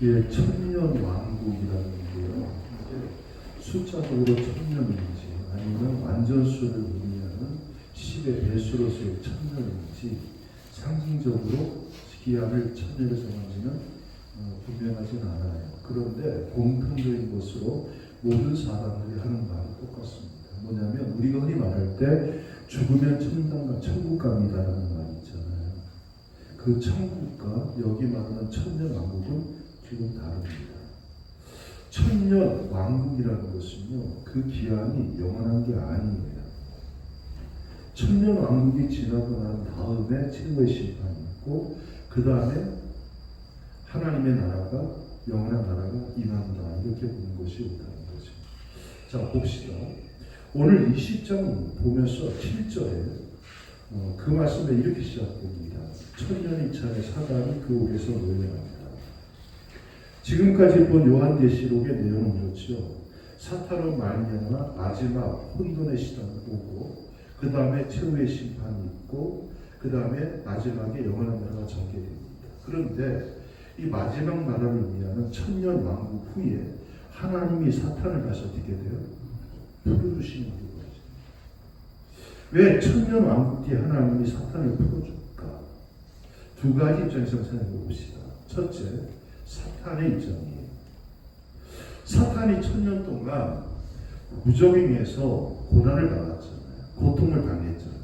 예, 천년 왕국이라는 게요. 숫자적으로 천년인지 아니면 완전수를 의미하는 10의 배수로서의 천년인지 상징적으로 기한을 천년에 정하지는 분명하진 않아요. 그런데 공통적인 것으로 모든 사람들이 하는 말이 똑같습니다. 뭐냐면 우리가 흔히 말할 때 죽으면 천국 갑니다라는 말이 있잖아요. 그 천국과 여기 말하는 천년 왕국은 조금 다릅니다. 천년 왕국이라는 것은요, 그 기한이 영원한 게 아니에요. 천년 왕국이 지나고 난 다음에 최후의 심판이 있고, 그 다음에 하나님의 나라가, 영원한 나라가 임한다. 이렇게 보는 것이 옳다는 거죠. 자, 봅시다. 오늘 20장 보면서 7절에 그 말씀에 이렇게 시작됩니다. 천년이 차에 사단이 그 옥에서 노예합니다. 지금까지 본 요한계시록의 내용은 그렇죠. 사탄은 말미암아 마지막 혼돈의 시간이 오고, 그 다음에 최후의 심판이 있고, 그 다음에 마지막에 영원한 나라가 전개됩니다. 그런데 이 마지막 나라를 의미하는 천년 왕국 후에 하나님이 사탄을 다시 어떻게 돼요? 풀어주시는 거죠. 왜 천년 왕국 뒤에 하나님이 사탄을 풀어줄까? 두 가지 입장에서 생각해 봅시다. 첫째, 사탄의 입장이에요. 사탄이 천년 동안 무적행에서 고난을 당했잖아요. 고통을 당했잖아요.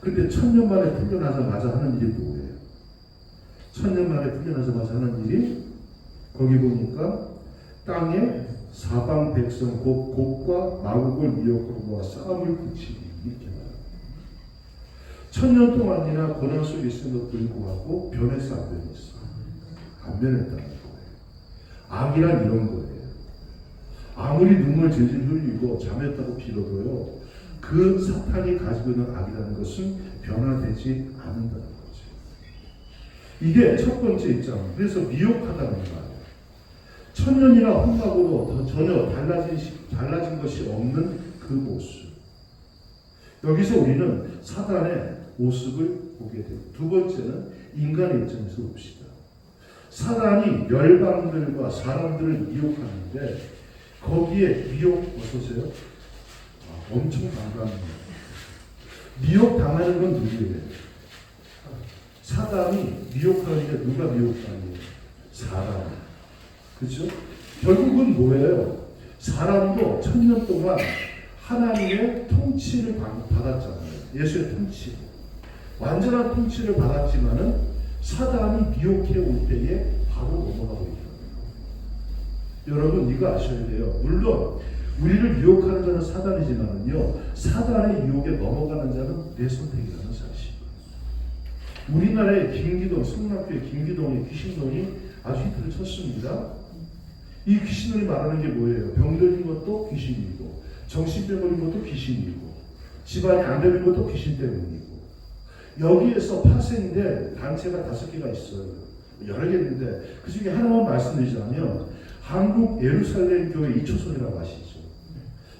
근데 천년 만에 풀려나자마자 하는 일이 뭐예요? 천년 만에 풀려나자마자 하는 일이 거기 보니까 땅에 사방 백성 곧 곡과 마국을 미혹하고 모아 싸움을 붙이기 이렇게 말합니다. 천년 동안이나 고난 속에 있음에도 불구하고 변했어 안 변했어? 안 변했다는 거예요. 악이란 이런 거예요. 아무리 눈물 질질 흘리고 잠했다고 빌어도요, 그 사탄이 가지고 있는 악이라는 것은 변화되지 않는다는 거죠. 이게 첫 번째 입장. 그래서 미혹하다는 거예요. 천년이나 혼막으로 전혀 달라진 것이 없는 그 모습. 여기서 우리는 사단의 모습을 보게 돼요. 두 번째는 인간의 입장에서 봅시다. 사단이 열방들과 사람들을 미혹하는데 거기에 미혹 어떠세요? 엄청 반갑습니다. 미혹 당하는 건 누구예요? 사단이 미혹하는데 누가 미혹당해요? 사람. 그렇죠? 결국은 뭐예요? 사람도 천년 동안 하나님의 통치를 받았잖아요. 예수의 통치. 완전한 통치를 받았지만은 사단이 미혹해 올 때에 바로 넘어가고 있다. 여러분 이거 아셔야 돼요. 물론 우리를 유혹하는 자는 사단이지만은요, 사단의 유혹에 넘어가는 자는 내 선택이라는 사실. 우리나라의 김기동, 성남교회 김기동의 귀신론이 아주 히트를 쳤습니다. 이 귀신론이 말하는 게 뭐예요? 병 들린 것도 귀신이고, 정신병 걸린 것도 귀신이고, 집안이 안 되는 것도 귀신 때문이고, 여기에서 파생된 단체가 5개가 있어요. 여러 개 있는데 그 중에 하나만 말씀드리자면 한국 예루살렘 교회 이초선이라고 아시죠?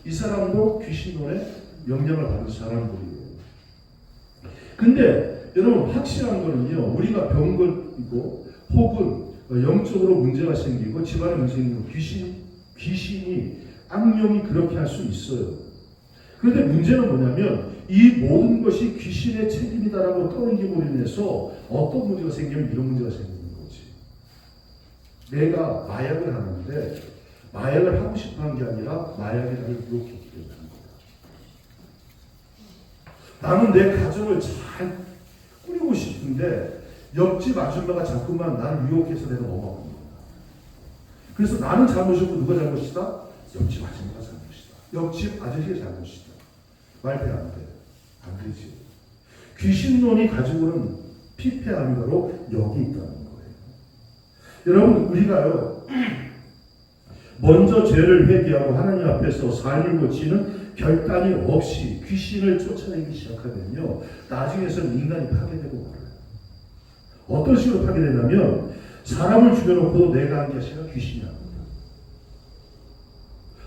이 사람도 귀신론에 영향을 받은 사람들이에요. 근데 여러분 확실한 거는요, 우리가 병 걸리고 혹은 영적으로 문제가 생기고 집안에 문제가 생기고 귀신이 악령이 그렇게 할 수 있어요. 그런데 문제는 뭐냐면 이 모든 것이 귀신의 책임이다라고 떠넘김으로 인해서 어떤 문제가 생기면 이런 문제가 생기는 거지. 내가 마약을 하는데 마약을 하고 싶어 한 게 아니라 마약이 나를 유혹했기 때문에 나는 내 가정을 잘 꾸리고 싶은데 옆집 아줌마가 자꾸만 나를 유혹해서 내가 넘어갑니다. 그래서 나는 잘못이고 누가 잘못이다? 옆집 아줌마가 잘못이다. 옆집 아저씨가 잘못이다. 말대 안 돼. 안 되지. 귀신론이 가지고는 피폐함이 바로 여기 있다는 거예요. 여러분 우리가요 먼저 죄를 회개하고 하나님 앞에서 삶을 고치는 결단이 없이 귀신을 쫓아내기 시작하면요, 나중에서는 인간이 파괴되고 말아요. 어떤 식으로 파괴되냐면 사람을 죽여놓고도 내가 한 게 아니라 귀신이 합니다.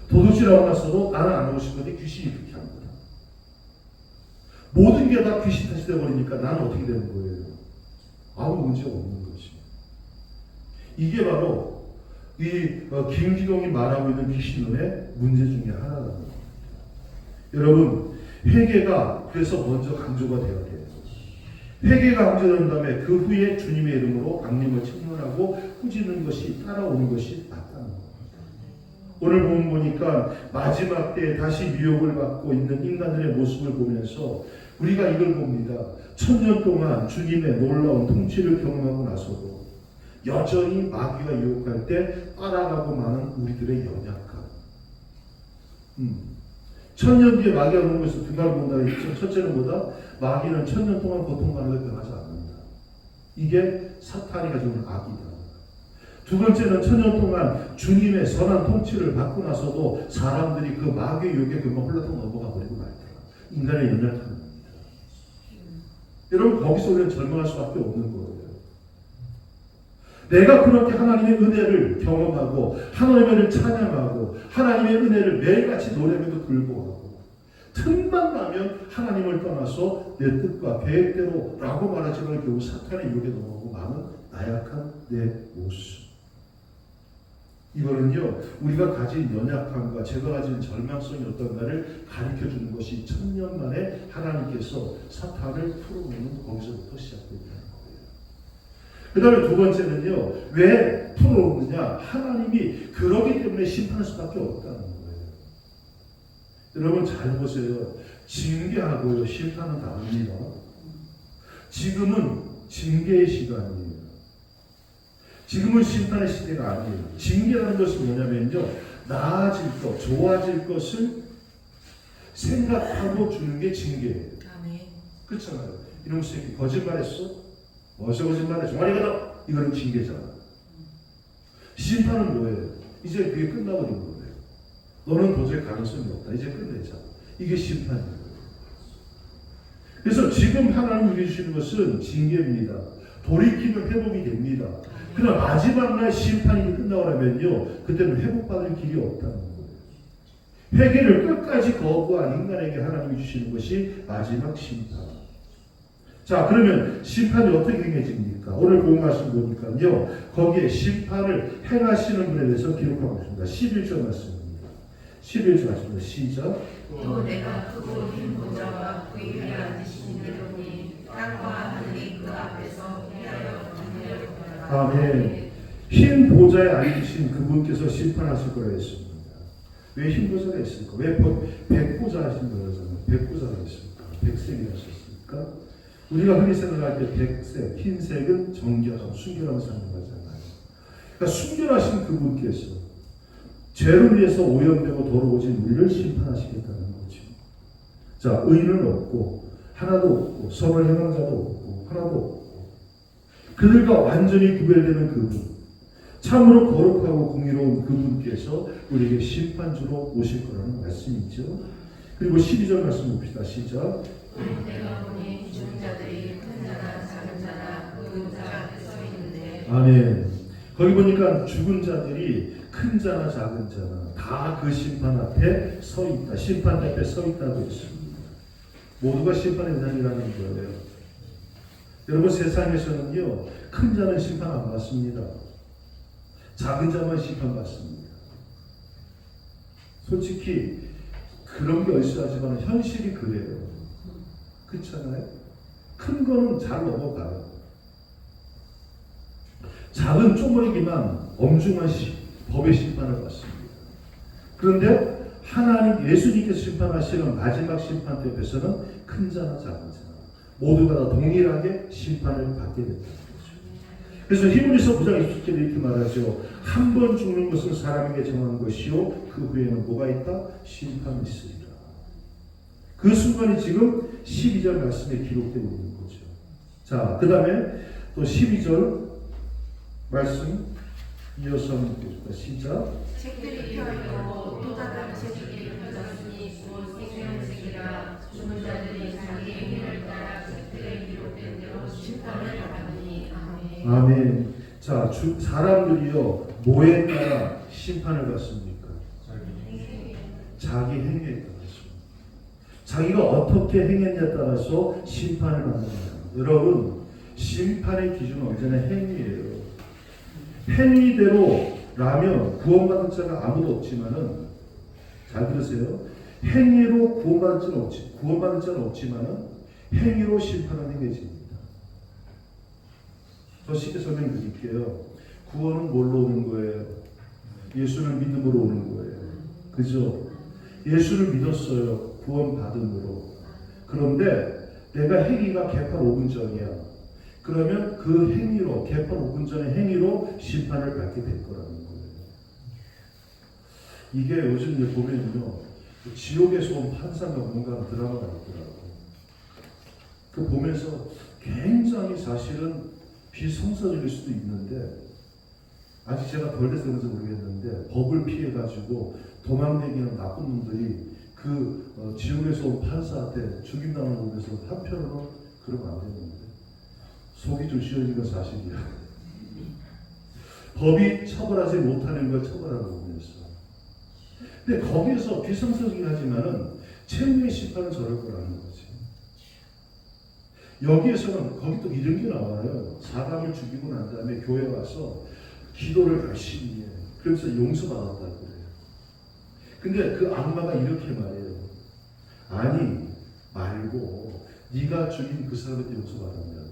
도둑질하고 났어도 나는 안 하고 싶은데 귀신이 그렇게 합니다. 모든 게 다 귀신 탓이 되어버리니까 나는 어떻게 되는 거예요? 아무 문제가 없는 거지. 이게 바로 이 김기동이 말하고 있는 귀신론의 문제 중에 하나라는 겁니다. 여러분, 회개가 그래서 먼저 강조가 되어야 돼요. 회개가 강조된 다음에 그 후에 주님의 이름으로 강림을 책망하고 꾸짖는 것이 따라오는 것이 맞다는 겁니다. 오늘 본문 보니까 마지막 때에 다시 미혹을 받고 있는 인간들의 모습을 보면서 우리가 이걸 봅니다. 1000년 동안 주님의 놀라운 통치를 경험하고 나서도 여전히 마귀가 유혹할 때 따라가고 마는 우리들의 연약함. 1000년 뒤에 마귀가 오는 것을 두 가지 본다 했죠. 첫째는 뭐다? 마귀는 1000년 동안 고통받는 걸 변하지 않는다. 이게 사탄이 가지고 있는 악이다. 두 번째는 1000년 동안 주님의 선한 통치를 받고 나서도 사람들이 그 마귀의 유혹에 금방 홀라당 넘어가 버리고 말더라. 인간의 연약함입니다. 여러분, 거기서 우리는 절망할 수밖에 없는 거예요. 내가 그렇게 하나님의 은혜를 경험하고 하나님의 은혜를 찬양하고 하나님의 은혜를 매일같이 노래하면도 불구하고 틈만 나면 하나님을 떠나서 내 뜻과 계획대로 라고 말하지만 결국 사탄의 유혹에 넘어가고 마는 나약한 내 모습. 이거는요, 우리가 가진 연약함과 제가 가진 절망성이 어떤가를 가르쳐주는 것이 1000년 만에 하나님께서 사탄을 풀어내는 거기서부터 시작된다는 거예요. 그 다음에 두 번째는요, 왜 풀어오느냐? 하나님이 그러기 때문에 심판할 수밖에 없다는 거예요. 여러분 잘 보세요. 징계하고요, 심판은 다릅니다. 지금은 징계의 시간이에요. 지금은 심판의 시대가 아니에요. 징계라는 것은 뭐냐면요, 나아질 것, 좋아질 것을 생각하고 주는 게 징계예요. 그렇잖아요. 이놈 새끼 거짓말했어? 어디서 거짓말해? 종아리거든! 이거는 징계잖아. 심판은 뭐예요? 이제 그게 끝나버린 거예요. 너는 도저히 가능성이 없다. 이제 끝내자. 이게 심판이에요. 그래서 지금 하나님 우리에게 주시는 것은 징계입니다. 돌이키면 회복이 됩니다. 그러나 마지막 날 심판이 끝나오려면요, 그때는 회복받을 길이 없다는 거예요. 회개를 끝까지 거부한 인간에게 하나님이 주시는 것이 마지막 심판. 자, 그러면 심판이 어떻게 행해집니까? 오늘 본 말씀 보니까요, 거기에 심판을 행하시는 분에 대해서 기록하고 있습니다. 11절 말씀입니다. 11절 말씀입니다. 시작. 또 내가 크고 흰 보좌와 그 위에 앉으신 이를 보니 땅과 하늘이 그 앞에서 피하여 경멸하였더라. 아멘. 흰 보좌에 앉으신 그분께서 심판하실 거라 했습니다. 왜 흰 보좌가 있을까? 왜 백보좌 하신 거잖아요. 백보좌가 있습니까? 백색이 하셨습니까? 우리가 흔히 생각할 때 백색, 흰색은 정결함, 순결함을 상징하잖아요. 그러니까 순결하신 그분께서 죄를 위해서 오염되고 더러워진 우리를 심판하시겠다는 거죠. 자, 의인은 없고 하나도 없고 선을 행하는 자도 없고 하나도 없고 그들과 완전히 구별되는 그분, 참으로 거룩하고 공의로운 그분께서 우리에게 심판주로 오실 거라는 말씀이죠. 그리고 12절 말씀 봅시다. 시작. 내가 보니 죽은 자들이 큰 자나 작은 자나 그 자 앞에 서 있는데. 아멘. 거기 보니까 죽은 자들이 큰 자나 작은 자나 다 그 심판 앞에 서 있다. 심판 앞에 서 있다고 했습니다. 모두가 심판의 대상이라는 거예요. 여러분, 세상에서는요, 큰 자는 심판 안 받습니다. 작은 자만 심판받습니다. 솔직히 그런 게 어디서하지만 현실이 그래요. 그렇잖아요? 큰 거는 잘 넘어가요. 작은 쪼머리기만 엄중한 법의 심판을 받습니다. 그런데 하나님 예수님께서 심판하시는 마지막 심판 때 앞에서는 큰 자나 작은 자 모두가 다 동일하게 심판을 받게 된다는 거죠. 그래서 히브리서 9장 27절에 이렇게 말하죠. 한 번 죽는 것은 사람에게 정한 것이요 그 후에는 뭐가 있다? 심판이 있으리라. 그 순간이 지금 12절 말씀에 기록되고 있는 거죠. 자, 그 다음에 또 12절 말씀 이어서 한번 보겠습니다. 시작. 책들이 펴있고 또 다른 책들이 펴졌으니 곧 생명의 책이라. 죽은 자들이 자기 행위를 따라 책들에 기록된 대로 심판을 받으니. 아멘. 아멘. 자, 사람들이요 뭐에 따라 심판을 받습니까? 자기 행위에 따라서. 자기가 어떻게 행했냐에 따라서 심판을 받는 거예요. 여러분, 심판의 기준은 언제나 행위예요. 행위대로라면 구원받을 자가 아무도 없지만은, 잘 들으세요. 행위로 구원받을 자는 없지만은 행위로 심판은 행해집니다. 더 쉽게 설명드릴게요. 구원은 뭘로 오는 거예요? 예수를 믿음으로 오는 거예요. 그죠? 예수를 믿었어요. 구원받음으로. 그런데 내가 행위가 개판 5분 전이야. 그러면 그 행위로, 개판 5분 전의 행위로 심판을 받게 될 거라는 거예요. 이게 요즘 보면요, 지옥에서 온 판사가 뭔가 드라마가 있더라고요. 그 보면서 굉장히 사실은 비성서적일 수도 있는데, 아직 제가 덜 돼서 그런지 모르겠는데, 법을 피해가지고 도망다니는 나쁜 놈들이 그 지옥에서 온 판사한테 죽임당하는 거 보면서 한편으로는 그러면 안 되는데, 속이 좀 시원해진 건 사실이야. 법이 처벌하지 못하는 걸 처벌하고 보면서. 근데 거기에서 비성서적이긴 하지만은 최후의 심판은 저럴 거라는 거지. 여기에서는 거기 또 이런 게 나와요. 사람을 죽이고 난 다음에 교회 와서 기도를 열심히 해. 그래서 용서받았다고 그래요. 근데 그 악마가 이렇게 말해요. 아니 말고 네가 죽인 그 사람한테 용서받았냐고.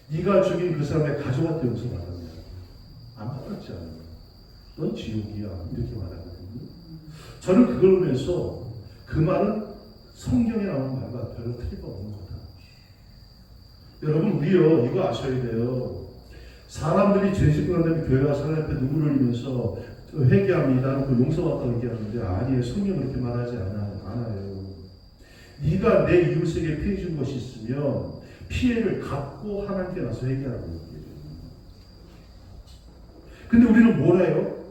네가 죽인 그 사람의 가족한테 용서받았냐고. 안 받았지 않아요. 넌 지옥이야. 이렇게 말하거든요. 저는 그걸 보면서 그 말은 성경에 나오는 말과 별로 틀리가 없는 거다. 여러분 우리요 이거 아셔야 돼요. 사람들이 죄 짓고 난 다음에 교회 와서 하나님 앞에 눈물을 흘리면서 회개합니다. 그 용서받다고 얘기하는데 아니에요. 성경 그렇게 말하지 않아요. 네가 내 이웃에게 피해 준 것이 있으면 피해를 갚고 하나님께 나서 회개하라고 얘기해요. 근데 우리는 뭐래요?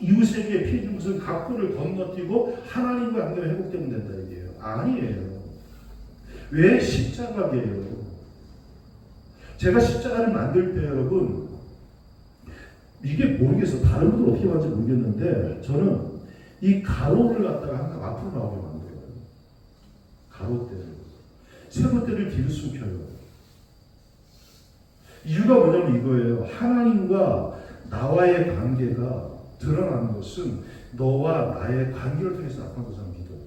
이웃에게 피해 준 것은 갚고를 건너뛰고 하나님과 관계가 회복되면 된다 얘기해요. 아니에요. 왜 십자가예요? 제가 십자가를 만들 때 여러분 이게 모르겠어. 다른 분들 어떻게 하는지 모르겠는데 저는 이 가로를 갖다가 항상 앞으로 나오게 만들어요. 가로대를. 세로대를 뒤로 숨겨요. 이유가 뭐냐면 이거예요. 하나님과 나와의 관계가 드러나는 것은 너와 나의 관계를 통해서 나타나는 것을 믿어요.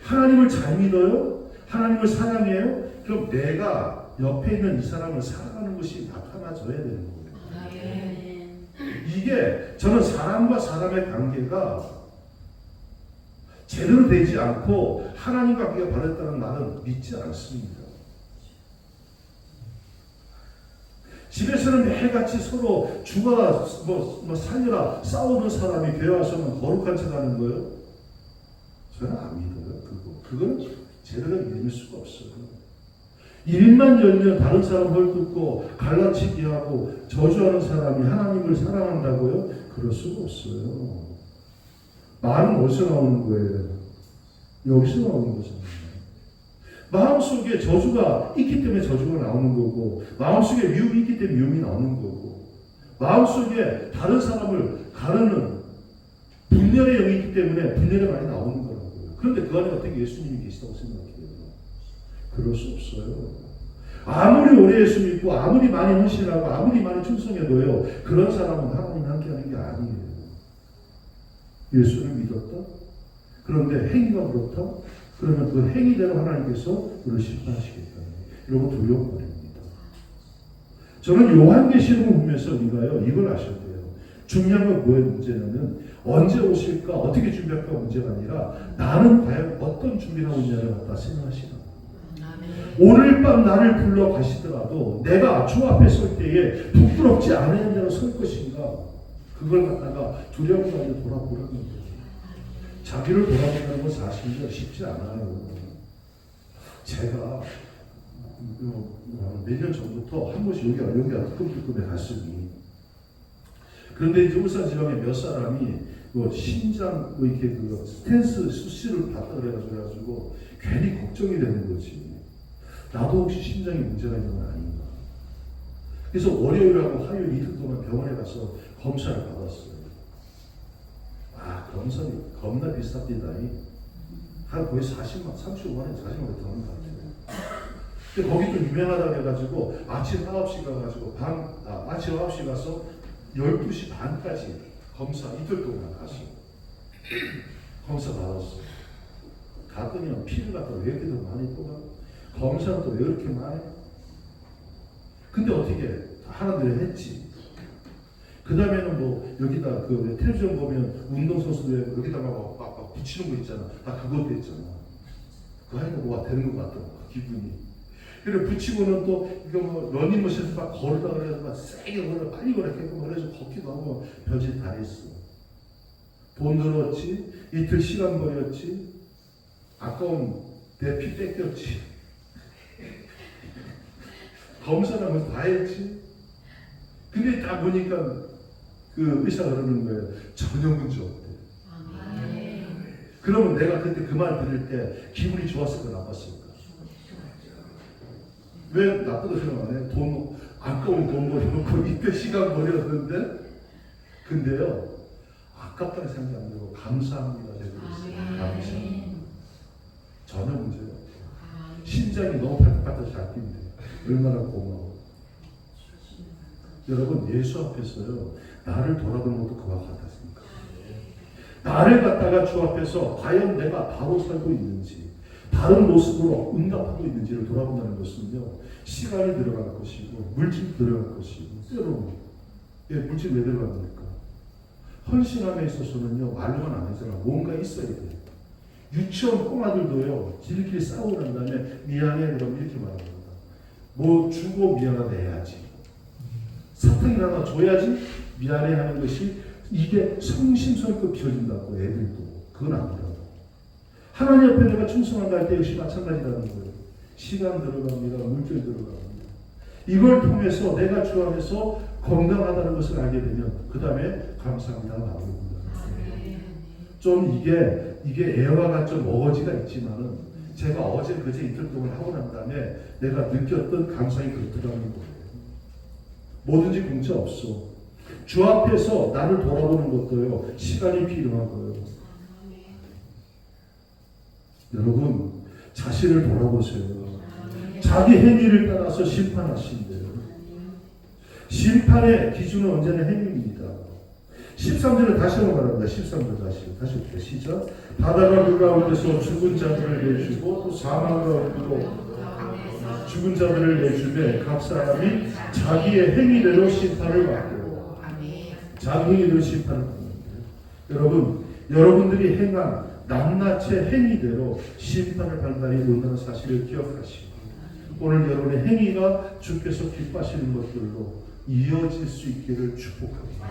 하나님을 잘 믿어요? 하나님을 사랑해요? 그럼 내가 옆에 있는 이 사람을 사랑하는 것이 나타나줘야 되는 거예요. 이게 저는 사람과 사람의 관계가 제대로 되지 않고 하나님과 관계가 바랬다는 말은 믿지 않습니다. 집에서는 매일같이 서로 죽어라 뭐 살려라 싸우는 사람이 교회 와서는 거룩한 척 하는 거예요? 저는 안 믿어요. 그건 제대로 믿을 수가 없어요. 일만 열면 다른 사람 헐뜯고 갈라치기 하고 저주하는 사람이 하나님을 사랑한다고요? 그럴 수가 없어요. 말은 어디서 나오는 거예요? 여기서 나오는 거잖아요. 마음속에 저주가 있기 때문에 저주가 나오는 거고 마음속에 미움이 있기 때문에 미움이 나오는 거고 마음속에 다른 사람을 가르는 분열의 영이 있기 때문에 분열의 말이 나오는 거라고요. 그런데 그 안에 어떻게 예수님이 계시다고 생각해요? 그럴 수 없어요. 아무리 오래 예수 믿고 아무리 많이 헌신하고 아무리 많이 충성해도요 그런 사람은 하나님 함께하는 게 아니에요. 예수를 믿었다? 그런데 행위가 그렇다? 그러면 그 행위대로 하나님께서 우리를 심판하시겠다. 여러분 두려운 말입니다. 저는 요한계시록을 보면서 우리가요 이걸 아셔야 돼요. 중요한 건 뭐의 문제냐면 언제 오실까 어떻게 준비할까 문제가 아니라 나는 과연 어떤 준비를 하고 있냐를 갖다 생각하시라. 오늘 밤 나를 불러 가시더라도 내가 주 앞에 설 때에 부끄럽지 않은 자로 설 것인가 그걸 갖다가 두려움을 가지고 돌아보라는 거예요. 자기를 돌아본다는 건 사실은 쉽지 않아요. 제가 몇 년 전부터 한 번씩 여기가 뜨끔뜨끔해 가슴이. 그런데 이제 울산 지방에 몇 사람이 심장 이렇게 스탠스 수시를 받다 그래가지고 괜히 걱정이 되는 거지. 나도 혹시 심장에 문제가 있는 건 아닌가. 그래서 월요일하고 화요일 이틀 동안 병원에 가서 검사를 받았어요. 검사비 겁나 비쌉니다. 한 거의 35만 원, 40만 원 더 하는 것 같아요. 근데 거기 또 유명하다고 해가지고 아침 9시 가가지고 아침 9시 가서 12시 반까지 검사 이틀 동안 가시고 검사 받았어. 갔더니 피를 갖다 왜 이렇게 더 많이 뽑아? 검사는 또 왜 이렇게 많이? 근데 어떻게 하는 대로 했지. 그 다음에는 뭐 여기다 그 텔레비전 보면 운동선수들 여기다가 막 붙이는 거 있잖아. 나 그것도 했잖아. 그거 하니까 뭐가 되는 것 같더라고 기분이. 그래 붙이고는 또 이거 뭐 러닝머신에서 막 걸으다 그래서 막 세게 걸어 빨리 걸었겠고 그래서 걷기도 하고 별짓 다 했어. 돈 들었지, 이틀 시간 버렸지, 아까운 내 피 뺏겼지, 검사라면 다 했지. 근데 다 보니까 그 의사가 그러는 거예요. 전혀 문제 없대. 그러면 내가 그때 그 말 들을 때 기분이 좋았을까 나빴을까? 왜 나쁘다 생각 안 해? 돈 아까운 돈 버려놓고 이때 시간 버렸는데 근데요 아깝다는 생각이 안 들고 감사합니다 되고 있어요. 감사. 전혀 문제가 없어요. 심장이 너무 팔딱팔딱 잘 뛴대. 얼마나 고마워. 여러분 예수 앞에서요 나를 돌아보는 것도 그와 같았습니까? 나를 갖다가 주 앞에서 과연 내가 바로 살고 있는지 다른 모습으로 응답하고 있는지를 돌아본다는 것은요 시간이 들어갈 것이고 물질이 들어갈 것이고 때로는 물질이 왜 들어갑니까? 헌신함에 있어서는요 말로만 안 하잖아. 뭔가 있어야 돼요. 유치원 꼬마들도요 지들끼리 싸우고 난 다음에 미안해 그럼 이렇게 말합니다. 뭐 주고 미안하다 해야지. 사탕이 하나 줘야지 미안해 하는 것이 이게 성심성의껏 비워진다고 애들도. 그건 아니라고. 하나님 앞에 내가 충성한다 할 때 역시 마찬가지라는 거예요. 시간 들어갑니다. 물질 들어갑니다. 이걸 통해서 내가 주 안에서 건강하다는 것을 알게 되면 그 다음에 감사합니다 나옵니다. 좀 이게 애화가 좀 어거지가 있지만은 제가 어제 그제 이틀 동안 하고 난 다음에 내가 느꼈던 감상이 그렇더라는 거예요. 뭐든지 공짜 없어. 주 앞에서 나를 돌아보는 것도요 시간이 필요한 거예요. 여러분 자신을 돌아보세요. 자기 행위를 따라서 심판하신대요. 심판의 기준은 언제나 행위입니다. 13절을 다시 한번 말합니다. 13절 다시 볼게요. 시작. 바다가 그 가운데서 죽은 자들을 내주고 또 사망 가운데로 죽은 자들을 내주매 각 사람이 자기의 행위대로 심판을 받고 자기 행위대로 심판을 받는다. 여러분들이 행한 낱낱의 행위대로 심판을 받는다는 놀라운 사실을 기억하시고 오늘 여러분의 행위가 주께서 기뻐하시는 것들로 이어질 수 있기를 축복합니다.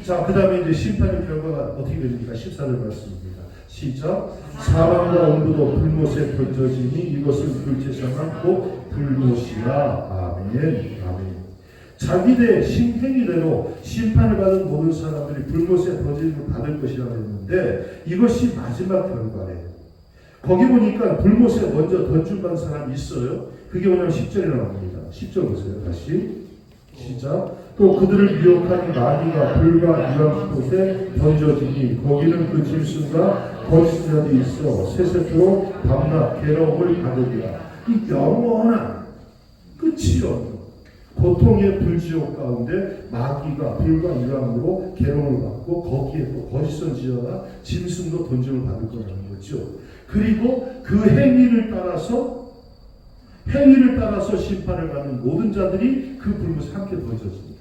자, 그 다음에 이제 심판의 결과가 어떻게 됩니까? 14절 말씀입니다. 시작. 사망과 음부도 불못에 던져지니 이것은 불제사만 곧 불못이라. 아멘. 아멘. 자기의 행위대로 심판을 받은 모든 사람들이 불못에 던짐을 받을 것이라고 했는데 이것이 마지막 결과래요. 거기 보니까 불못에 먼저 던짐받은 사람이 있어요. 그게 뭐냐면 10절에 나옵니다. 10절 보세요. 다시 시작. 또 그들을 미혹한 마귀가 불과 유황꽃에 던져지니 거기는 그 짐승과 거짓자들이 있어 세세토록 밤낮 괴로움을 받으리라. 이 영원한 끝이 없는 고통의 불지옥 가운데 마귀가 불과 유황으로 괴로움을 받고 거기에 또 거짓 선지자가 짐승도 던짐을 받을 거라는 거죠. 그리고 그 행위를 따라서 심판을 받는 모든 자들이 그 불못에 함께 던져집니다.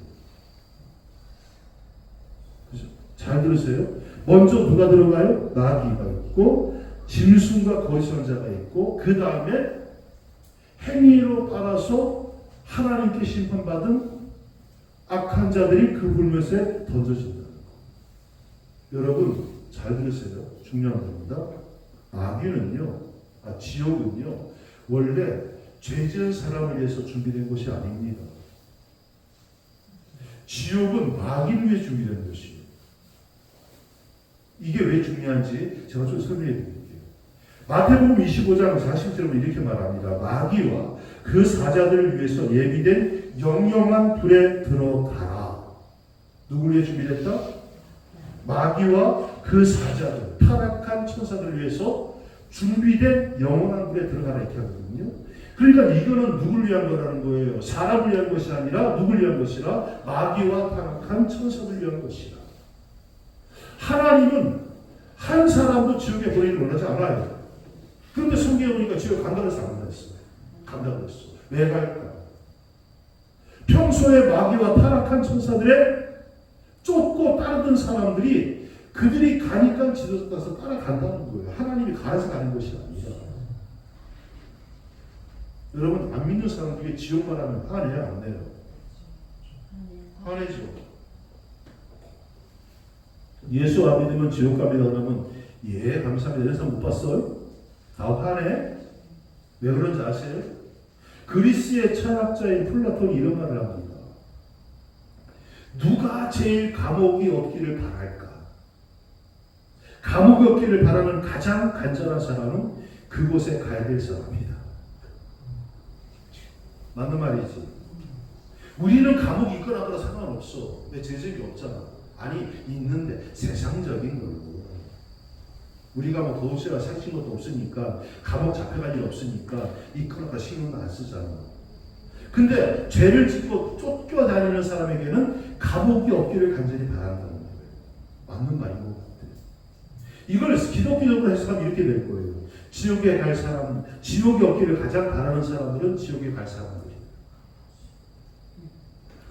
그렇죠? 잘 들으세요. 먼저 누가 들어가요? 마귀가 있고 짐승과 거짓 선지자가 있고 그 다음에 행위로 따라서 하나님께 심판받은 악한 자들이 그 불못에 던져진다는 거. 여러분 잘 들으세요. 중요한 겁니다. 지옥은요 원래 죄 지은 사람을 위해서 준비된 곳이 아닙니다. 지옥은 마귀를 위해 준비된 것이에요. 이게 왜 중요한지 제가 좀 설명해 드릴게요. 마태복음 25장 40절에 이렇게 말합니다. 마귀와 그 사자들을 위해서 예비된 영영한 불에 들어가라. 누구를 위해 준비됐다? 마귀와 그 사자들, 타락한 천사들을 위해서 준비된 영원한 불에 들어가라 이렇게 하거든요. 그러니까 이거는 누굴 위한 거라는 거예요. 사람을 위한 것이 아니라 누굴 위한 것이라? 마귀와 타락한 천사를 위한 것이라. 하나님은 한 사람도 지옥에 보내기를 원하지 않아요. 그런데 성경에 보니까 지옥에 간다고 해서 안 그랬어요. 간다고 했어. 왜 갈까? 평소에 마귀와 타락한 천사들의 쫓고 따르던 사람들이 그들이 가니까 지도자 가서 따라간다는 거예요. 하나님이 가서 가는 것이 아니라. 여러분, 안 믿는 사람들에게 지옥 말하면 화내요, 안 내요? 화내죠. 예수 안 믿으면 지옥 갑니다 그러면 예 감사합니다. 이런 사람 못 봤어요? 다 화내? 왜 그런지 아세요? 그리스의 철학자인 플라톤이 이런 말을 합니다. 누가 제일 감옥이 없기를 바랄까? 감옥이 없기를 바라는 가장 간절한 사람은 그곳에 가야 될 사람이다. 맞는 말이지. 우리는 감옥이 있거나 그런 상관없어. 왜 재적이 없잖아. 아니 있는데 세상적인 걸로. 우리가 뭐 도시락 살찐 것도 없으니까 감옥 잡혀갈 일 없으니까 있거나 신경 안 쓰잖아. 근데 죄를 짓고 쫓겨다니는 사람에게는 감옥이 없기를 간절히 바란다는 거예요. 맞는 말인 것 같아요. 이걸 기독교적으로 해석하면 이렇게 될 거예요. 지옥에 갈 사람, 지옥이 없기를 가장 바라는 사람들은 지옥에 갈 사람들이에요.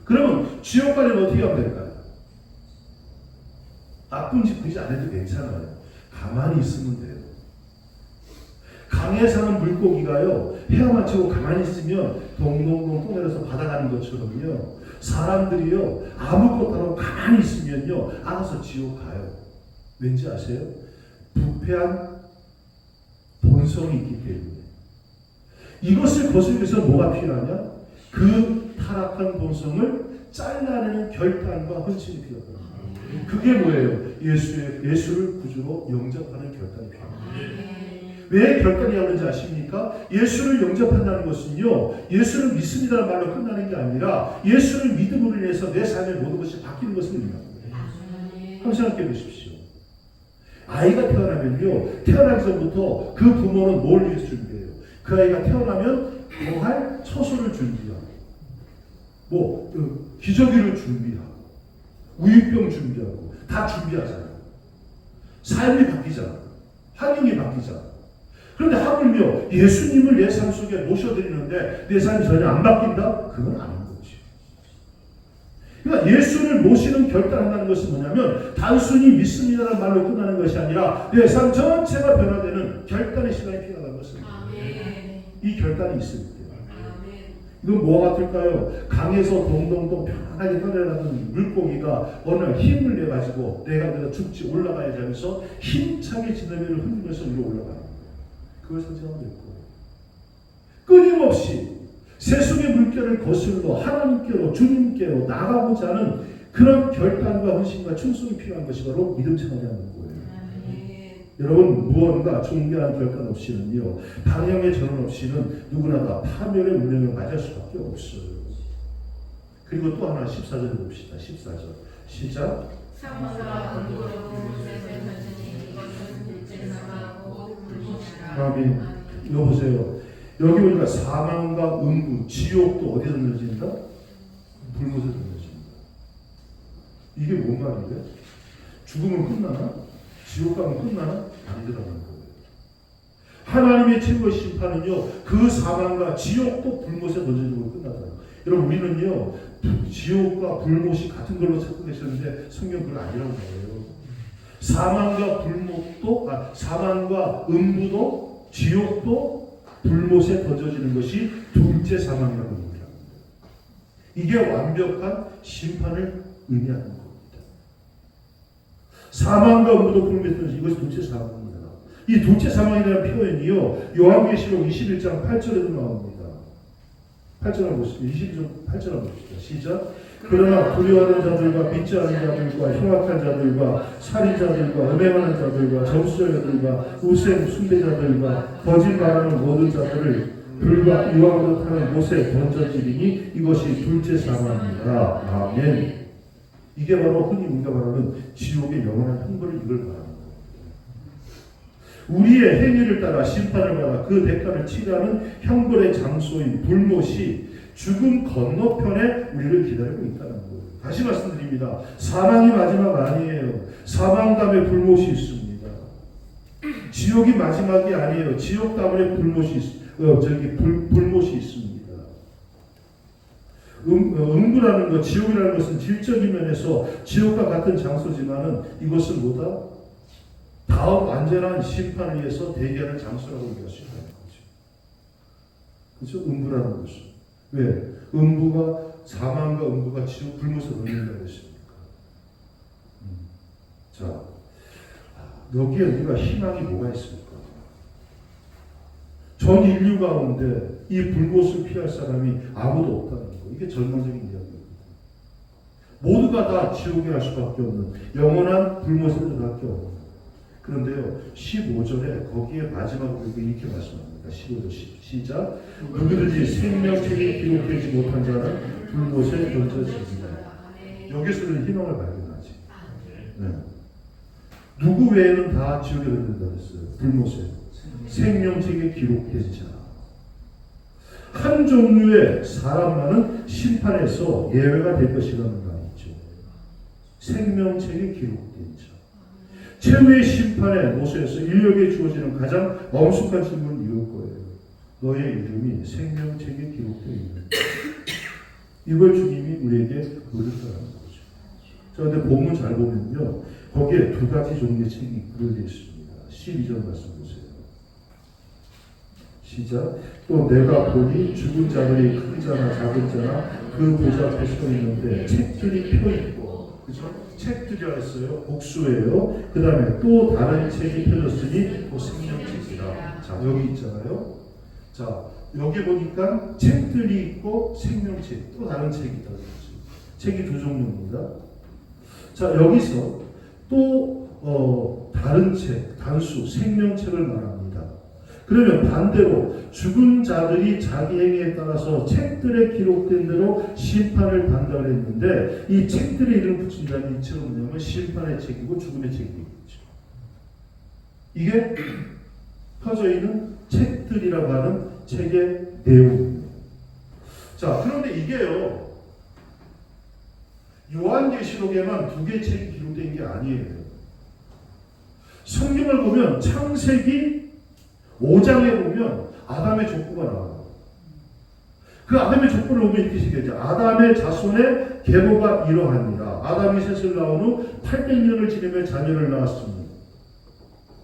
그러면 지옥 가려면 어떻게 하면 될까요? 나쁜 짓 굳이 안 해도 괜찮아요. 가만히 있으면 돼요. 강에 사는 물고기가요, 헤엄을 치고 가만히 있으면 동동동 떠내려서 바다 가는 것처럼요, 사람들이요, 아무것도 안 하고 가만히 있으면요, 알아서 지옥 가요. 왠지 아세요? 부패한 본성이 있기 때문에. 이것을 거스르기 위해서 뭐가 필요하냐? 그 타락한 본성을 잘라내는 결단과 헌신이 필요하다. 그게 뭐예요? 예수를 구주로 영접하는 결단이 필요합니다. 왜 결단이 하는지 아십니까? 예수를 영접한다는 것은요, 예수를 믿습니다라는 말로 끝나는 게 아니라 예수를 믿음으로 인해서 내 삶의 모든 것이 바뀌는 것을 의미합니다. 한번 생각해 보십시오. 아이가 태어나면요, 태어나기 전부터 그 부모는 뭘 위해서 준비해요? 그 아이가 태어나면 거할 처소를 준비하고, 기저귀를 준비하고, 우유병 준비하고, 다 준비하잖아요. 삶이 바뀌잖아. 환경이 바뀌잖아. 그런데 하물며 예수님을 내 삶 속에 모셔드리는데 내 삶이 전혀 안 바뀐다? 그건 아닌 거지. 그러니까 예수를 모시는 결단한다는 것은 뭐냐면 단순히 믿습니다라는 말로 끝나는 것이 아니라 내 삶 전체가 변화되는 결단의 시간이 필요하다는 것입니다. 이 결단이 있을 때 이건 뭐가 같을까요? 강에서 동동동 편안하게 떠내려가는 물고기가 어느 날 힘을 내가지고 내가 죽지 올라가야지 하면서 힘차게 지느미를 흔들면서 위로 올라가는 거예요. 그걸 상징하면 될 거예요. 끊임없이 세속의 물결을 거슬러 하나님께로, 주님께로 나가고자 하는 그런 결단과 헌신과 충성이 필요한 것이 바로 믿음 생활이라는 거예요. 여러분, 무언가 존경한 결단 없이는요, 방향의 전환 없이는 누구나 다 파멸의 운명을 맞을 수밖에 없어요. 그리고 또 하나 14절 봅시다. 14절 시작. 아멘. 이거 보세요. 여기 보니까 사망과 음부, 지옥도 어디에 던져진다? 불못에 던져진다. 이게 뭔 말인데? 죽으면 끝나나? 지옥 가면 끝나나? 아니더라는 거예요. 하나님의 최고의 심판은요, 그 사망과 지옥도 불못에 던져지고 끝나더라고요. 여러분, 우리는요, 지옥과 불못이 같은 걸로 찾고 계셨는데 성경 그건 아니라고 해요. 사망과 불못도, 사망과 음부도 지옥도 불못에 던져지는 것이 둘째 사망이라고 합니다. 이게 완벽한 심판을 의미하는 겁니다. 사망과 음부도 불못에 던져지는 이것이 둘째 사망입니다. 이 둘째 사망이라는 표현이요, 요한계시록 21장 8절에도 나옵니다. 8절 한번 보십시오. 8절 한번 봅시다. 시작. 그러나 불의하는 자들과 믿지 않는 자들과 흉악한 자들과 살인자들과 음행하는 자들과 점수자들과 우생 숭배자들과 거짓말하는 모든 자들을 불과 유황으로 타는 못에 던져지리니 이것이 둘째 사망이다. 아멘. 이게 바로 흔히 우리가 말하는 지옥의 영원한 형벌을 이걸 말하는 거예요. 우리의 행위를 따라 심판을 받아 그 대가를 치르는 형벌의 장소인 불못이 죽음 건너편에 우리를 기다리고 있다는 거예요. 다시 말씀드립니다. 사망이 마지막 아니에요. 사망 다음에 불못이 있습니다. 지옥이 마지막이 아니에요. 지옥 다음에 불못이 있습니다. 음부라는 것, 지옥이라는 것은 질적인 면에서 지옥과 같은 장소지만은 이것은 뭐다? 다음 완전한 심판을 위해서 대기하는 장소라고 얘기할 수 있다는 거죠. 그렇죠? 음부라는 것은. 왜? 사망과 음부가 지옥 불못에 넣는다고 했습니까? 자, 여기에 우리가 희망이 뭐가 있습니까? 전 인류 가운데 이 불못을 피할 사람이 아무도 없다는 거. 이게 절망적인 이야기입니다. 모두가 다 지옥에 갈 수밖에 없는 영원한 불못에 들 수밖에 없는. 그런데요, 15절에 거기에 마지막으로 이렇게 말씀합니다. 15절 시작. 누구든지 생명책에 기록되지 못한 자는 불못에 던져집니다. 여기서는 희망을 발견하지. 네. 누구 외에는 다 지옥에 던진다고 했어요. 불못에. 생명책에 기록된 자. 한 종류의 사람만은 심판에서 예외가 될 것이라는 말이죠. 생명책에 기록된 자. 최후의 심판의 모습에서 인류에게 주어지는 가장 엄숙한 질문은 이럴 거예요. 너의 이름이 생명책에 기록되어 있는. 이걸 주님이 우리에게 물으셨다는 거죠. 자, 근데 본문 잘 보면요, 거기에 두 가지 종류의 책이 그려져 있습니다. 12절 말씀 보세요. 시작. 또 내가 보니 죽은 자들이 큰 자나 작은 자나 그 보좌 앞에 서 있는데 책들이 펴 있고, 그죠? 책들이라 했어요. 복수예요. 그 다음에 또 다른 책이 펴졌으니 또 생명책이라. 자, 여기 있잖아요. 자, 여기 보니까 책들이 있고 생명책, 또 다른 책이 있다. 책이 두 종류입니다. 자, 여기서 또 다른 책, 단수, 생명책을 말합니다. 그러면 반대로 죽은 자들이 자기 행위에 따라서 책들에 기록된 대로 심판을 받는다고 했는데, 이 책들의 이름을 붙인다는 이 책은 뭐냐면 심판의 책이고 죽음의 책이겠죠. 이게 퍼져 있는 책들이라고 하는 책의 내용입니다. 자, 그런데 이게요, 요한계시록에만 두 개의 책이 기록된 게 아니에요. 성경을 보면 창세기 5장에 보면 아담의 족보가 나와요. 그 아담의 족보를 보면 이렇게 시켜야죠. 아담의 자손의 계보가 이러하니라. 아담이 셋을 낳은 후 800년을 지내며 자녀를 낳았습니다.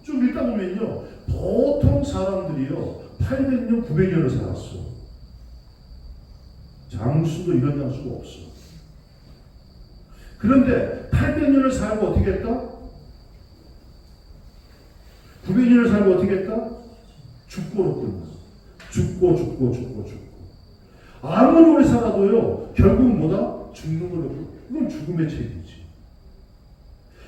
좀 읽다 보면요, 보통 사람들이요 800년, 900년을 살았어. 장수도 이런 장수가 없어. 그런데 800년을 살고 어떻게 했다? 900년을 살고 어떻게 했다? 죽고로 끝났어. 죽고. 아무리 오래 살아도요, 결국은 뭐다? 죽는 걸로 끝나. 이건 죽음의 책이지.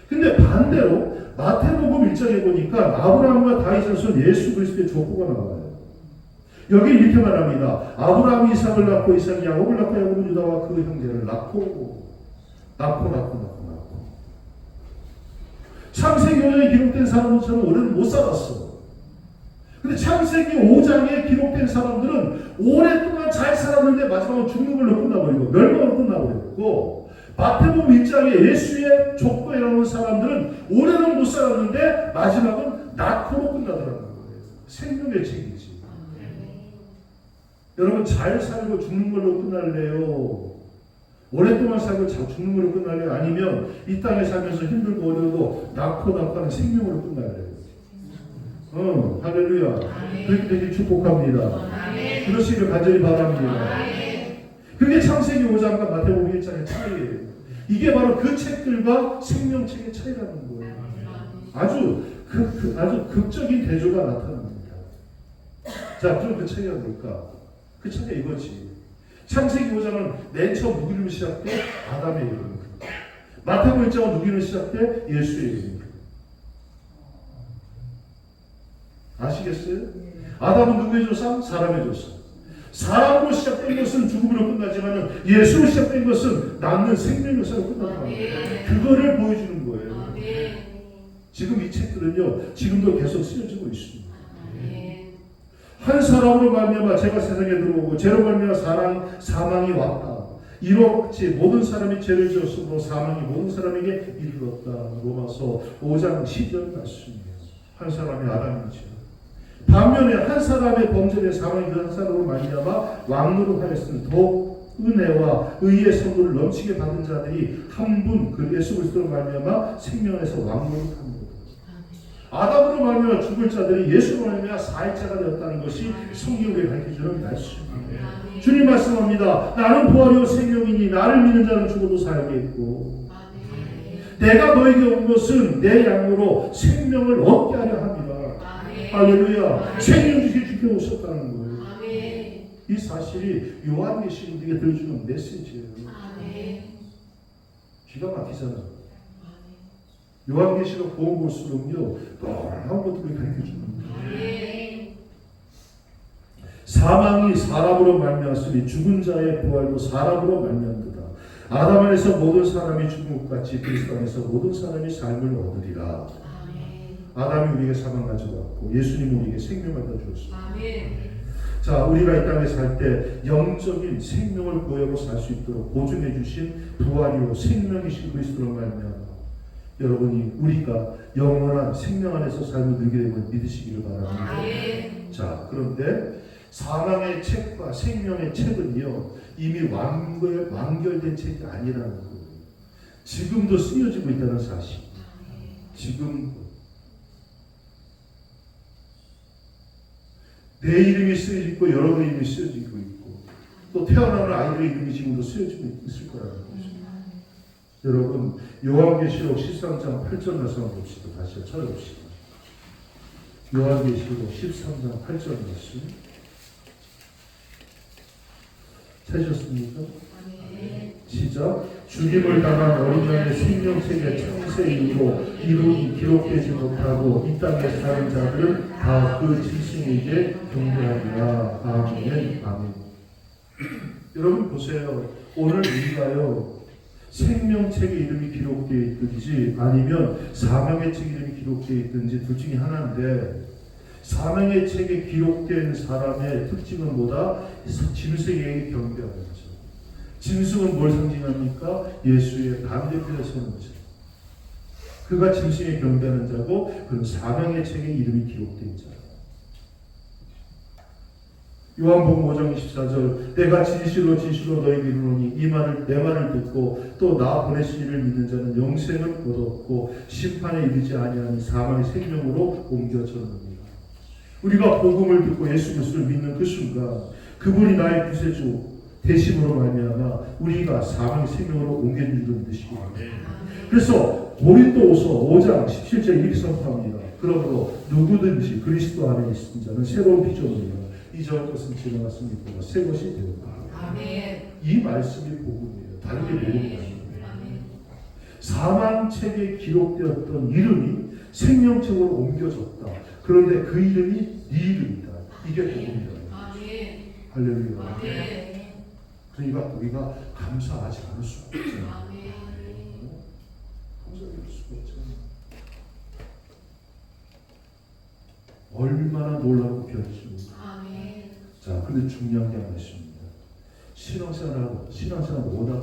근데 반대로 마태복음 1장에 보니까 아브라함과 다윗의 손 예수 그리스도의 족보가 나와요. 여기 이렇게 말합니다. 아브라함이 이삭을 낳고 이삭이 야곱을 낳고 야곱은 유다와 그 형제를 낳고. 창세기 5장에 기록된 사람들처럼 오래는 못 살았어. 근데 창세기 5장에 기록된 사람들은 오랫동안 잘 살았는데 마지막으로 죽는 걸로 끝나버리고 멸망으로 끝나버렸고, 마태복음 1장에 예수의 족보에 나오는 사람들은 오래는 못 살았는데 마지막은 낙호로 끝나더라는 거예요. 생명의 책이지. 여러분, 잘 살고 죽는 걸로 끝날래요? 오랫동안 살고 죽는 걸로 끝날래요? 아니면 이 땅에 살면서 힘들고 어려워도 낙호하는 생명으로 끝날래요? 할렐루야. 그렇게 되길 축복합니다. 그러시길 간절히 바랍니다. 그게 창세기 5장과 마태복음 1장의 차이예요. 이게 바로 그 책들과 생명책의 차이라는 거예요. 아주 극적인 대조가 나타납니다. 자, 그럼 그 차이가 뭘까? 그 차이가 이거지. 창세기 5장은 맨 처음 누구 이름으로 시작돼? 아담의 이름입니다. 마태복음 1장은 누구 이름으로 시작돼? 예수의 이름입니다. 아시겠어요? 아담은 누구의 조상? 사람의 조상. 사람으로 시작된 것은 죽음으로 끝나지만 예수로 시작된 것은 낳는 생명의 역사로 끝난다. 그거를 보여주는 거예요. 지금 이 책들은요, 지금도 계속 쓰여지고 있습니다. 아멘. 한 사람으로 말미암아 죄가 세상에 들어오고 죄로 말미암아 사망이 왔다. 이렇지 모든 사람이 죄를 지었으므로 사망이 모든 사람에게 이르렀다. 로마서 5장 10절 말씀이에요. 한 사람이 아담이죠. 반면에 한 사람의 범죄에 사망이 그 한 사람으로 말미암아 왕노로 하였으니 더 은혜와 의의 선물을 넘치게 받은 자들이 한 분 그 예수 그리스도로 말미암아 생명에서 왕노릇합니다. 아담으로 말미암아 죽을 자들이 예수로 말미암아 사회자가 되었다는 것이 성경에 가르쳐주는 말씀입니다. 주님 말씀합니다. 나는 부활이요 생명이니 나를 믿는 자는 죽어도 살겠고 내가 너에게 온 것은 내 양으로 생명을 얻게 하려 합니다. 할렐루야. 생명 주시게 주께 오셨다는 거예요. 이 사실이 요한계시록 우리에게 들려주는 메시지예요. 기가 막히잖아요. 요한계시록 보고 볼수록요 놀라운 것들을 가르쳐주는 거예요. 사망이 사람으로 말미암았으니 죽은 자의 부활도 사람으로 말미암도다. 아담 안에서 모든 사람이 죽은 것 같이 그리스도 안에서 모든 사람이 삶을 얻으리라. 아담이 우리에게 사망 가져왔고 예수님 우리에게 생명을 가져주었습니다. 자, 우리가 이 땅에 살 때 영적인 생명을 보여고 살 수 있도록 보증해 주신 부활이요 생명이신 그리스도로 말미암아 여러분이 우리가 영원한 생명 안에서 삶을 누리게 됨을 믿으시기를 바랍니다. 자, 그런데 사망의 책과 생명의 책은요 이미 완결된 책이 아니라는 거예요. 지금도 쓰여지고 있다는 사실. 지금 내 이름이 쓰여지고 있고 여러분 이름이 쓰여지고 있고 또 태어나는 아이들의 이름이 지금도 쓰여지고 있을 거라는 거죠. 여러분 요한계시록 13장 8절 말씀 봅시다. 다시 찾아봅시다. 요한계시록 13장 8절 말씀 찾으셨습니까? 시작. 죽임을 당한 어린 양의 생명책의 창세 이후로 이름이 기록되지 못하고 이 땅에 사는 자들은 다 그 짐승에게 경배하리라. 아멘. 아멘. 여러분 보세요. 오늘 우리가요 생명책에 이름이 기록되어 있든지 아니면 사망의 책에 이름이 기록되어 있든지 둘 중에 하나인데 사망의 책에 기록된 사람의 특징은 뭐다? 짐승에게 경배하는 거죠. 짐승은 뭘 상징합니까? 예수의 반대편에 서는 거죠. 그가 짐승에 경배하는 자고 그는 사망의 책에 이름이 기록된 자. 요한복음 5장 24절 내가 진실로 진실로 너희에게 이르노니 이 말을 내 말을 듣고 또 나 보내신 이를 믿는 자는 영생을 얻었고 심판에 이르지 아니하니 사망의 생명으로 옮겨졌느니라. 우리가 복음을 듣고 예수 그리스도를 믿는 그 순간 그분이 나의 구세주 대심으로 말미암아 우리가 사망의 생명으로 옮겨진 줄 믿으시기 바랍니다. 그래서 고린도후서 5장 17절 이렇게 선포합니다. 그러므로 누구든지 그리스도 안에 있는 자는 새로운 피조물이라 이전 것은 지나갔습니다. 새 것이 되었다. 이 말씀이 복음이에요. 다른 게 복음이 아니에요. 사망책에 기록되었던 이름이 생명책으로 옮겨졌다. 그런데 그 이름이 네 이름이다. 이게 복음이다. 할렐루야. 그러니까 우리가 감사하지 않을 수가 없잖아요. 감사할 수가 없잖아요. 얼마나 놀라운 별이십니까? 자, 근데 중요한 게 하나 있습니다. 신앙생활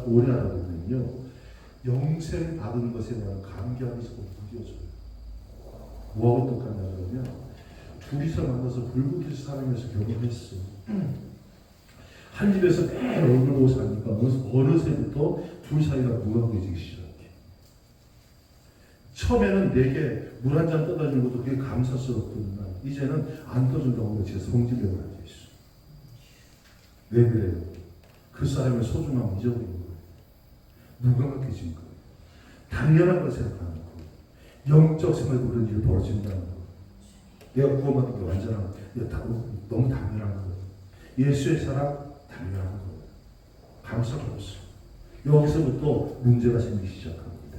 오래 하다 보면요, 영생 받은 것에 대한 감격이 자꾸 무뎌져요. 뭐하고 똑같냐 그러면 둘이서 만나서 불붙을 사람에서 결혼했어. 한 집에서 매일 얼굴 보고 사니까 어느새부터 둘 사이가 무관해지기 시작해. 처음에는 내게 물 한 잔 떠다 주는 것도 되게 감사스럽거든요. 이제는 안 떠준다고 제가 성질내고 앉아있어. 왜 그래요? 그 사람의 소중함을 잊어버린 거예요. 무감각해진 거예요. 당연한 걸 생각하는 거예요. 영적 생활 그런 일이 벌어진다는 거예요. 내가 구원받은 게 완전한 거예요. 너무 당연한 거예요. 예수의 사랑 당연한 거예요. 감사가 없어요. 여기서부터 문제가 생기기 시작합니다.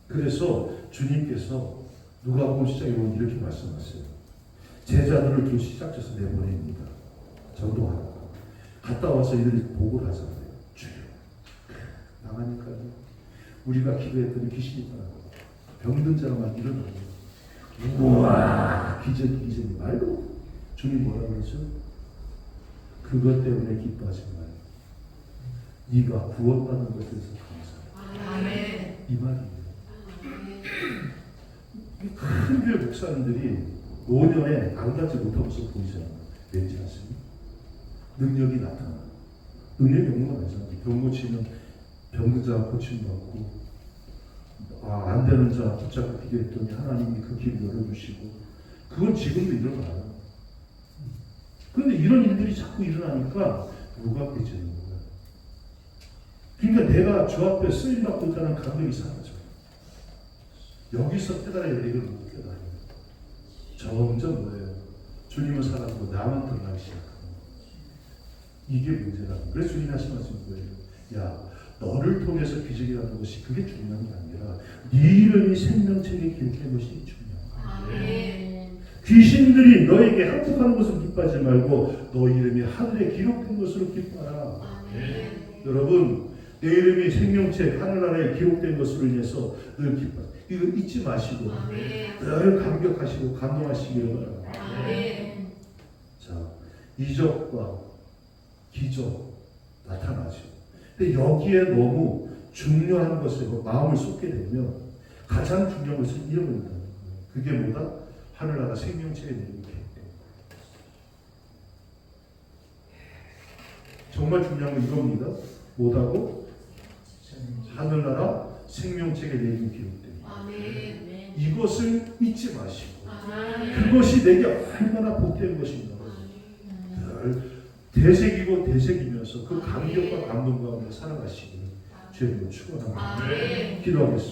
그래서 주님께서 누가복음 시작에 보면 이렇게 말씀하세요. 제자들을 두 시작해서 내보냅니다. 전도하라고. 갔다 와서 이들이 보고를 하잖아요. 주여, 나가니까요. 우리가 기도했더니 귀신이 떠나고 병든 자만 일어나요. 우와 기적이 말고 주님 뭐라 그러죠? 그것 때문에 기뻐하지 마요. 네가 구원받는 것에 대해서 감사해. 아멘. 이 말이에요. 큰 교회 목사님들이 5년에 아무렇지 못한 모습 보이잖아요. 왠지 아세요? 능력이 나타나. 능력이 없는 건 아니잖아요. 병 고치면 병든 자 고침받고 안 되는 자 붙잡고 기도했더니 하나님이 그 길을 열어주시고 그건 지금도 일어나요. 그런데 이런 일들이 자꾸 일어나니까 누가 깨지는 거예요. 그러니까 내가 주 앞에 쓰임받고 있다는 감격이 사라져요. 여기서 깨달아야 돼. 이걸 못 깨달아요. 점점 뭐예요? 주님은 사라지고 나만 드러나기 시작하는 이게 문제라는 거예요. 그래서 주님이 하신 말씀이 뭐예요? 야, 너를 통해서 기적이라는 것이 그게 중요한 게 아니라 네 이름이 생명책에 기록된 것이 중요한 거예요. 아멘. 귀신들이 너에게 항복하는 것을 기뻐하지 말고 너 이름이 하늘에 기록된 것으로 기뻐하라. 아멘. 여러분 내 이름이 생명책 하늘나라에 기록된 것으로 인해서 늘 기뻐하세요. 이거 잊지 마시고 아멘. 늘 감격하시고 감동하시기를 바랍니다. 아멘. 자, 이적과 기적 나타나죠. 근데 여기에 너무 중요한 것에 마음을 쏟게 되면 가장 중요한 것을 잃어버린다는 거예요. 그게 뭐다? 하늘나라 생명체에 내리는 게 정말 중요한 건 이겁니다. 뭐다고? 하늘나라 생명체에 내리는 기록됩니다. 아멘. 이것을 잊지 마시고 아멘. 그것이 내게 얼마나 복된 것인가 되새기고 되새기면서 그 감격과 감동 가운데 살아가시기를 주님으로 축원합니다. 아멘. 기도하겠습니다.